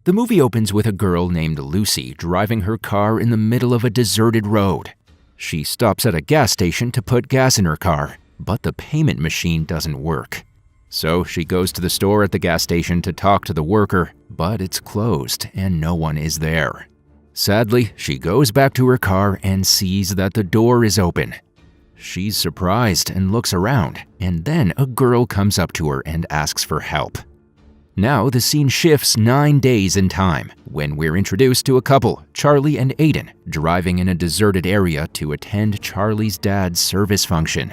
The movie opens with a girl named Lucy driving her car in the middle of a deserted road. She stops at a gas station to put gas in her car, but the payment machine doesn't work. So she goes to the store at the gas station to talk to the worker, but it's closed and no one is there. Sadly, she goes back to her car and sees that the door is open. She's surprised and looks around, and then a girl comes up to her and asks for help. Now the scene shifts 9 days in time, when we're introduced to a couple, Charlie and Aidan, driving in a deserted area to attend Charlie's dad's service function.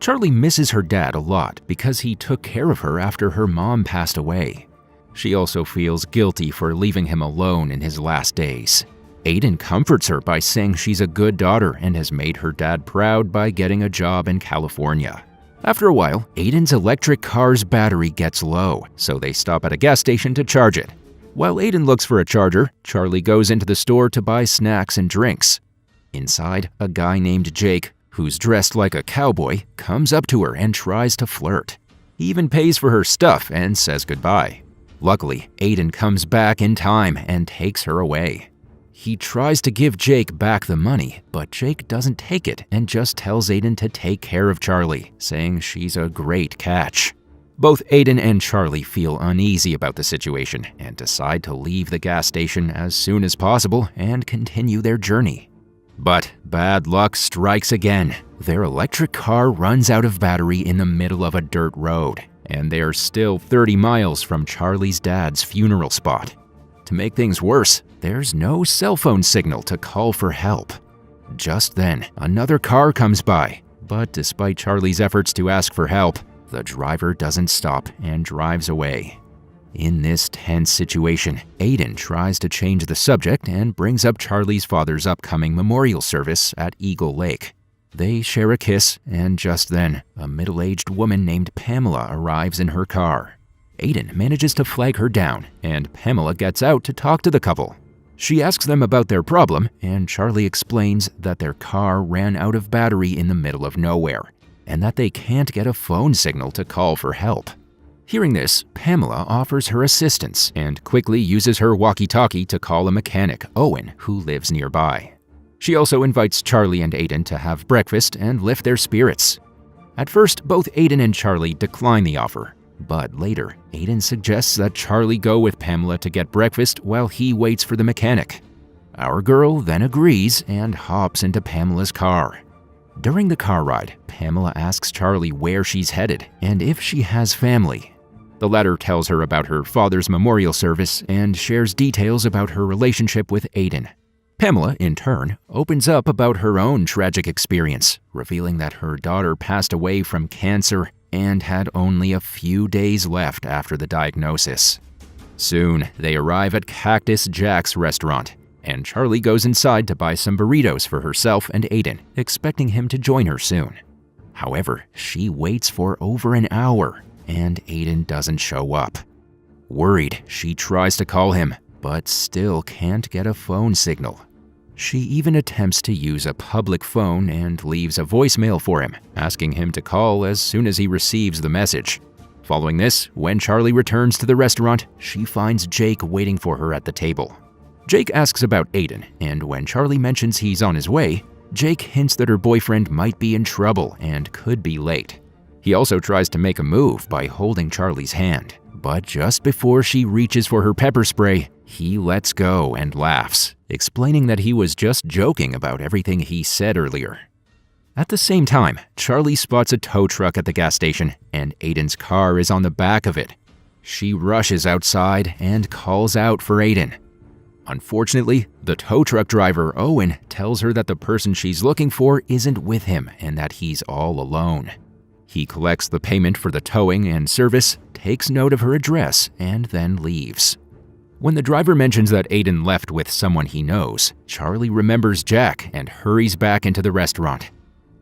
Charlie misses her dad a lot because he took care of her after her mom passed away. She also feels guilty for leaving him alone in his last days. Aidan comforts her by saying she's a good daughter and has made her dad proud by getting a job in California. After a while, Aidan's electric car's battery gets low, so they stop at a gas station to charge it. While Aidan looks for a charger, Charlie goes into the store to buy snacks and drinks. Inside, a guy named Jake, who's dressed like a cowboy, comes up to her and tries to flirt. He even pays for her stuff and says goodbye. Luckily, Aidan comes back in time and takes her away. He tries to give Jake back the money, but Jake doesn't take it and just tells Aidan to take care of Charlie, saying she's a great catch. Both Aidan and Charlie feel uneasy about the situation and decide to leave the gas station as soon as possible and continue their journey. But bad luck strikes again. Their electric car runs out of battery in the middle of a dirt road, and they're still 30 miles from Charlie's dad's funeral spot. To make things worse, there's no cell phone signal to call for help. Just then, another car comes by, but despite Charlie's efforts to ask for help, the driver doesn't stop and drives away. In this tense situation, Aidan tries to change the subject and brings up Charlie's father's upcoming memorial service at Eagle Lake. They share a kiss, and just then, a middle-aged woman named Pamela arrives in her car. Aidan manages to flag her down, and Pamela gets out to talk to the couple. She asks them about their problem, and Charlie explains that their car ran out of battery in the middle of nowhere, and that they can't get a phone signal to call for help. Hearing this, Pamela offers her assistance and quickly uses her walkie-talkie to call a mechanic, Owen, who lives nearby. She also invites Charlie and Aidan to have breakfast and lift their spirits. At first, both Aidan and Charlie decline the offer, but later, Aidan suggests that Charlie go with Pamela to get breakfast while he waits for the mechanic. Our girl then agrees and hops into Pamela's car. During the car ride, Pamela asks Charlie where she's headed and if she has family. The latter tells her about her father's memorial service and shares details about her relationship with Aidan. Pamela, in turn, opens up about her own tragic experience, revealing that her daughter passed away from cancer and had only a few days left after the diagnosis. Soon, they arrive at Cactus Jack's restaurant, and Charlie goes inside to buy some burritos for herself and Aidan, expecting him to join her soon. However, she waits for over an hour, and Aidan doesn't show up. Worried, she tries to call him, but still can't get a phone signal. She even attempts to use a public phone and leaves a voicemail for him, asking him to call as soon as he receives the message. Following this, when Charlie returns to the restaurant, she finds Jake waiting for her at the table. Jake asks about Aidan, and when Charlie mentions he's on his way, Jake hints that her boyfriend might be in trouble and could be late. He also tries to make a move by holding Charlie's hand, but just before she reaches for her pepper spray, he lets go and laughs, explaining that he was just joking about everything he said earlier. At the same time, Charlie spots a tow truck at the gas station, and Aidan's car is on the back of it. She rushes outside and calls out for Aidan. Unfortunately, the tow truck driver, Owen, tells her that the person she's looking for isn't with him and that he's all alone. He collects the payment for the towing and service, takes note of her address, and then leaves. When the driver mentions that Aidan left with someone he knows, Charlie remembers Jack and hurries back into the restaurant.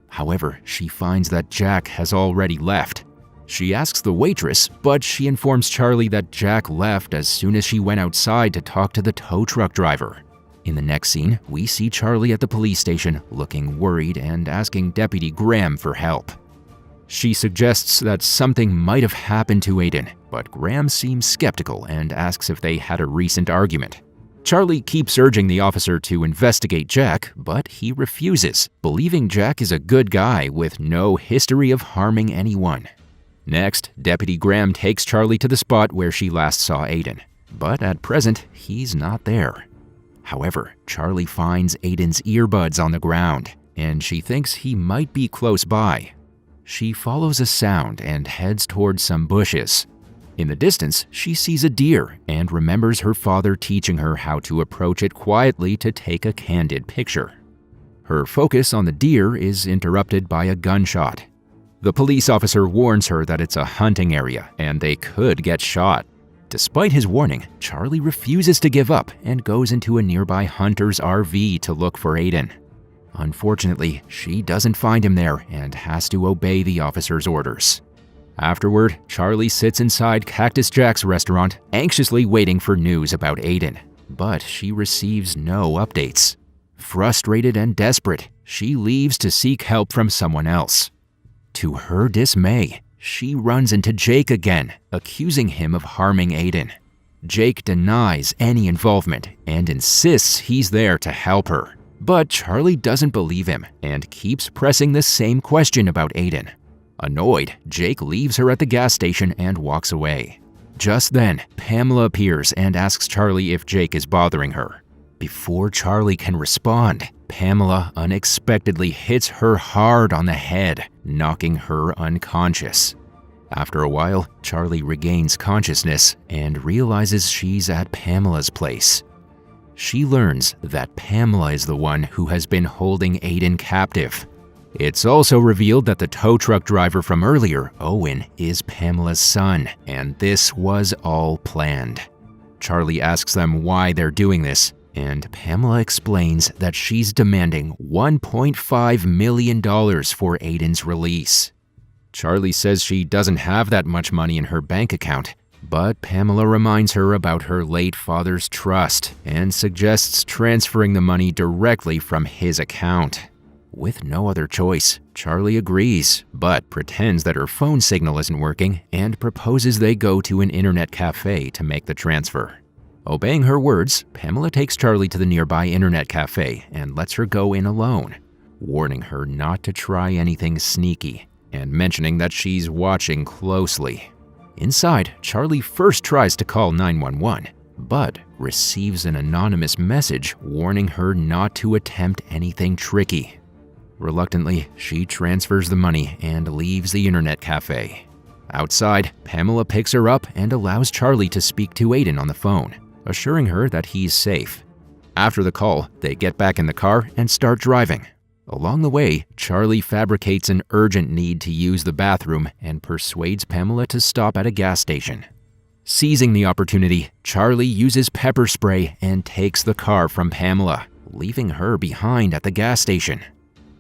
However, she finds that Jack has already left. She asks the waitress, but she informs Charlie that Jack left as soon as she went outside to talk to the tow truck driver. In the next scene, we see Charlie at the police station, looking worried and asking Deputy Graham for help. She suggests that something might have happened to Aidan, but Graham seems skeptical and asks if they had a recent argument. Charlie keeps urging the officer to investigate Jack, but he refuses, believing Jack is a good guy with no history of harming anyone. Next, Deputy Graham takes Charlie to the spot where she last saw Aidan, but at present, he's not there. However, Charlie finds Aidan's earbuds on the ground, and she thinks he might be close by. She follows a sound and heads towards some bushes. In the distance, she sees a deer and remembers her father teaching her how to approach it quietly to take a candid picture. Her focus on the deer is interrupted by a gunshot. The police officer warns her that it's a hunting area and they could get shot. Despite his warning, Charlie refuses to give up and goes into a nearby hunter's RV to look for Aidan. Unfortunately, she doesn't find him there and has to obey the officer's orders. Afterward, Charlie sits inside Cactus Jack's restaurant, anxiously waiting for news about Aidan, but she receives no updates. Frustrated and desperate, she leaves to seek help from someone else. To her dismay, she runs into Jake again, accusing him of harming Aidan. Jake denies any involvement and insists he's there to help her, but Charlie doesn't believe him and keeps pressing the same question about Aidan. Annoyed, Jake leaves her at the gas station and walks away. Just then, Pamela appears and asks Charlie if Jake is bothering her. Before Charlie can respond, Pamela unexpectedly hits her hard on the head, knocking her unconscious. After a while, Charlie regains consciousness and realizes she's at Pamela's place. She learns that Pamela is the one who has been holding Aidan captive. It's also revealed that the tow truck driver from earlier, Owen, is Pamela's son, and this was all planned. Charlie asks them why they're doing this, and Pamela explains that she's demanding $1.5 million for Aidan's release. Charlie says she doesn't have that much money in her bank account, but Pamela reminds her about her late father's trust and suggests transferring the money directly from his account. With no other choice, Charlie agrees, but pretends that her phone signal isn't working and proposes they go to an internet cafe to make the transfer. Obeying her words, Pamela takes Charlie to the nearby internet cafe and lets her go in alone, warning her not to try anything sneaky and mentioning that she's watching closely. Inside, Charlie first tries to call 911, but receives an anonymous message warning her not to attempt anything tricky. Reluctantly, she transfers the money and leaves the internet cafe. Outside, Pamela picks her up and allows Charlie to speak to Aidan on the phone, assuring her that he's safe. After the call, they get back in the car and start driving. Along the way, Charlie fabricates an urgent need to use the bathroom and persuades Pamela to stop at a gas station. Seizing the opportunity, Charlie uses pepper spray and takes the car from Pamela, leaving her behind at the gas station.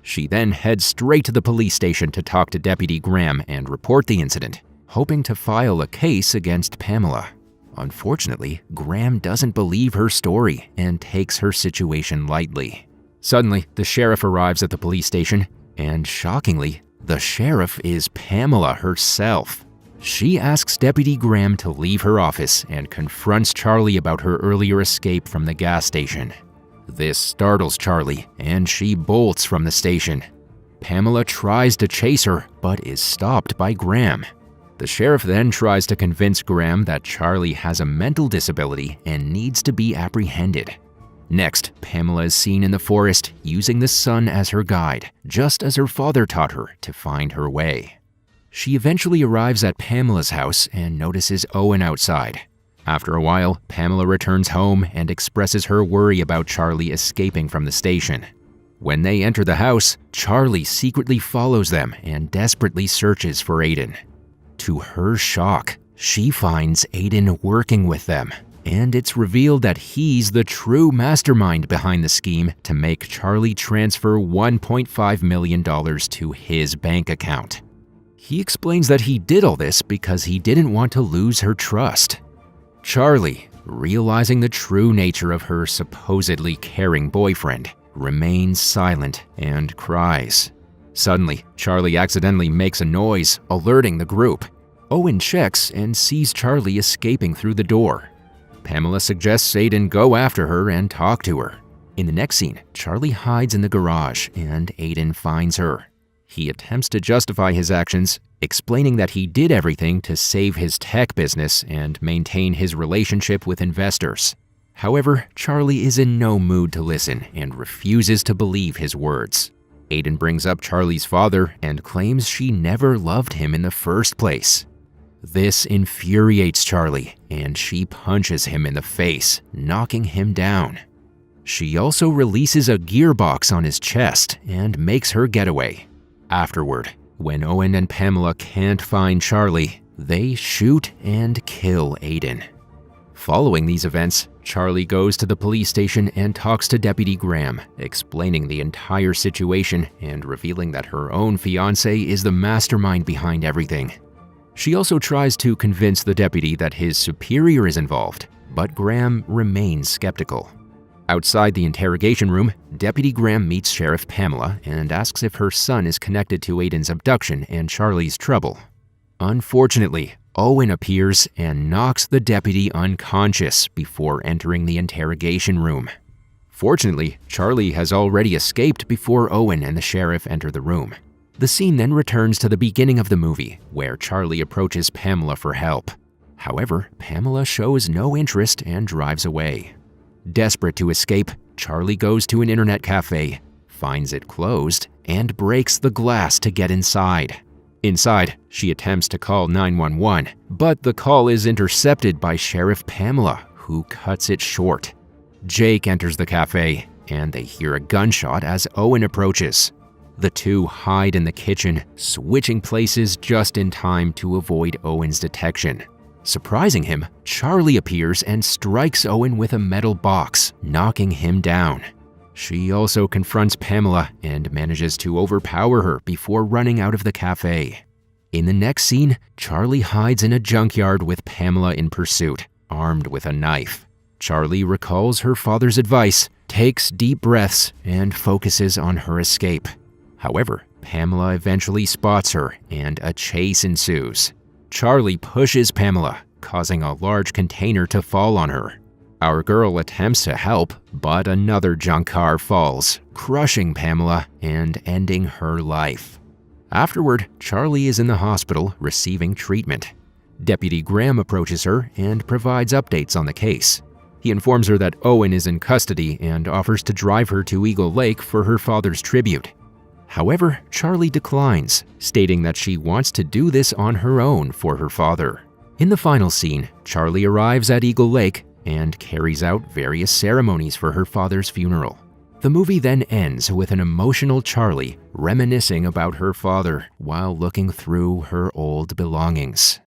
She then heads straight to the police station to talk to Deputy Graham and report the incident, hoping to file a case against Pamela. Unfortunately, Graham doesn't believe her story and takes her situation lightly. Suddenly, the sheriff arrives at the police station, and shockingly, the sheriff is Pamela herself. She asks Deputy Graham to leave her office and confronts Charlie about her earlier escape from the gas station. This startles Charlie, and she bolts from the station. Pamela tries to chase her, but is stopped by Graham. The sheriff then tries to convince Graham that Charlie has a mental disability and needs to be apprehended. Next, Pamela is seen in the forest using the sun as her guide, just as her father taught her to find her way. She eventually arrives at Pamela's house and notices Owen outside. After a while, Pamela returns home and expresses her worry about Charlie escaping from the station. When they enter the house, Charlie secretly follows them and desperately searches for Aidan. To her shock, she finds Aidan working with them, and it's revealed that he's the true mastermind behind the scheme to make Charlie transfer $1.5 million to his bank account. He explains that he did all this because he didn't want to lose her trust. Charlie, realizing the true nature of her supposedly caring boyfriend, remains silent and cries. Suddenly, Charlie accidentally makes a noise, alerting the group. Owen checks and sees Charlie escaping through the door. Pamela suggests Aidan go after her and talk to her. In the next scene, Charlie hides in the garage and Aidan finds her. He attempts to justify his actions, explaining that he did everything to save his tech business and maintain his relationship with investors. However, Charlie is in no mood to listen and refuses to believe his words. Aidan brings up Charlie's father and claims she never loved him in the first place. This infuriates Charlie, and she punches him in the face, knocking him down. She also releases a gearbox on his chest and makes her getaway. Afterward, when Owen and Pamela can't find Charlie, they shoot and kill Aidan. Following these events, Charlie goes to the police station and talks to Deputy Graham, explaining the entire situation and revealing that her own fiancé is the mastermind behind everything. She also tries to convince the deputy that his superior is involved, but Graham remains skeptical. Outside the interrogation room, Deputy Graham meets Sheriff Pamela and asks if her son is connected to Aidan's abduction and Charlie's trouble. Unfortunately, Owen appears and knocks the deputy unconscious before entering the interrogation room. Fortunately, Charlie has already escaped before Owen and the sheriff enter the room. The scene then returns to the beginning of the movie, where Charlie approaches Pamela for help. However, Pamela shows no interest and drives away. Desperate to escape, Charlie goes to an internet cafe, finds it closed, and breaks the glass to get inside. Inside, she attempts to call 911, but the call is intercepted by Sheriff Pamela, who cuts it short. Jake enters the cafe, and they hear a gunshot as Owen approaches. The two hide in the kitchen, switching places just in time to avoid Owen's detection. Surprising him, Charlie appears and strikes Owen with a metal box, knocking him down. She also confronts Pamela and manages to overpower her before running out of the cafe. In the next scene, Charlie hides in a junkyard with Pamela in pursuit, armed with a knife. Charlie recalls her father's advice, takes deep breaths, and focuses on her escape. However, Pamela eventually spots her and a chase ensues. Charlie pushes Pamela, causing a large container to fall on her. Our girl attempts to help, but another junk car falls, crushing Pamela and ending her life. Afterward, Charlie is in the hospital receiving treatment. Deputy Graham approaches her and provides updates on the case. He informs her that Owen is in custody and offers to drive her to Eagle Lake for her father's tribute. However, Charlie declines, stating that she wants to do this on her own for her father. In the final scene, Charlie arrives at Eagle Lake and carries out various ceremonies for her father's funeral. The movie then ends with an emotional Charlie reminiscing about her father while looking through her old belongings.